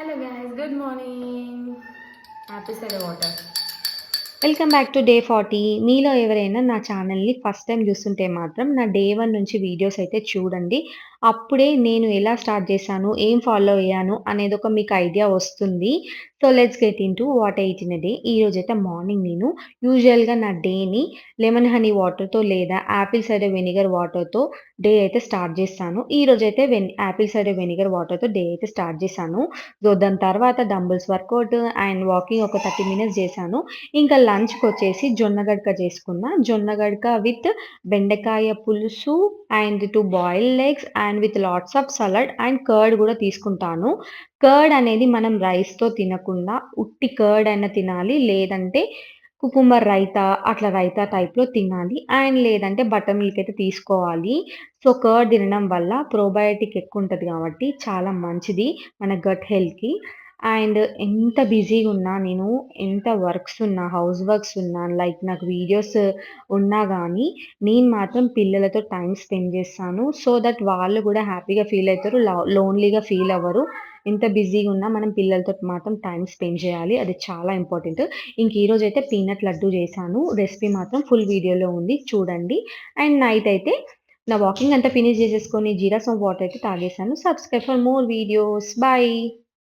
Hello guys, good morning. Happy Saturday water. Welcome back to day 40. మీలో ఎవరైనా నా ఛానల్‌ని ఫస్ట్ టైమ్ చూస్తుంటే మాత్రం నా డే 1 నుంచి వీడియోస్ అయితే చూడండి. అప్పుడే నేను ఎలా స్టార్ట్ చేశాను, ఏం ఫాలో అయ్యాను అనేదొక మీకు ఐడియా వస్తుంది. So, let's get into what I eat in a day. ఈరోజైతే మార్నింగ్ నేను యూజువల్‌గా నా డేని లెమన్ హనీ వాటర్‌తో లేదా యాపిల్ సైడర్ వెనిగర్ వాటర్‌తో డే అయితే స్టార్ట్ చేస్తాను. ఈరోజైతే యాపిల్ సైడర్ వెనిగర్ వాటర్‌తో డే అయితే స్టార్ట్ చేశాను. సో, దాని తర్వాత డంబుల్స్ వర్కౌట్ అండ్ వాకింగ్ ఒక 30 మినిట్స్ చేశాను. ఇంకా లంచ్‌కొచ్చేసి జొన్న గడక చేసుకున్నా. జొన్న గడక విత్ బెండకాయ పులుసు and 2 boiled eggs and with lots of salad and curd గూడా తీసుకుంటాను. కర్డ్ అనేది మనం రైస్‌తో తినకుండా ఉట్టి కర్డ్ అయినా తినాలి. లేదంటే కుకుంబర్ రైతా అట్లా రైతా టైప్‌లో తినాలి. అండ్ లేదంటే బటర్ మిల్క్ అయితే తీసుకోవాలి. సో, కర్డ్ తినడం వల్ల ప్రోబయోటిక్ ఎక్కువుంటది గాబట్టి చాలా మంచిది మన గట్ హెల్త్‌కి. అండ్ ఎంత బిజీగున్నా నేను, ఎంత వర్క్స్ ఉన్నా, హౌస్ వర్క్స్ ఉన్నా, లైక్ నాకు వీడియోస్ ఉన్నా గానీ, నేను మాత్రం పిల్లలతో టైమ్ స్పెండ్ చేస్తాను. సో దట్ వాళ్ళు గూడా హ్యాపీగా ఫీల్ అయితారు. లోన్‌లీగా ఫీల్ అవ్వరు. ఎంత బిజీగా ఉన్నా మనం పిల్లలతోటి మాత్రం టైమ్ స్పెండ్ చేయాలి. అది చాలా ఇంపార్టెంట్. ఇంక ఈరోజైతే పీనట్ లడ్డు చేశాను. రెసిపీ మాత్రం ఫుల్ వీడియోలో ఉంది చూడండి. అండ్ నైట్ అయితే నా వాకింగ్ అంతా ఫినిష్ చేసేసుకొని జీరా సోంప్ వాటర్ అయితే తాగేసాను. Subscribe for more videos. By.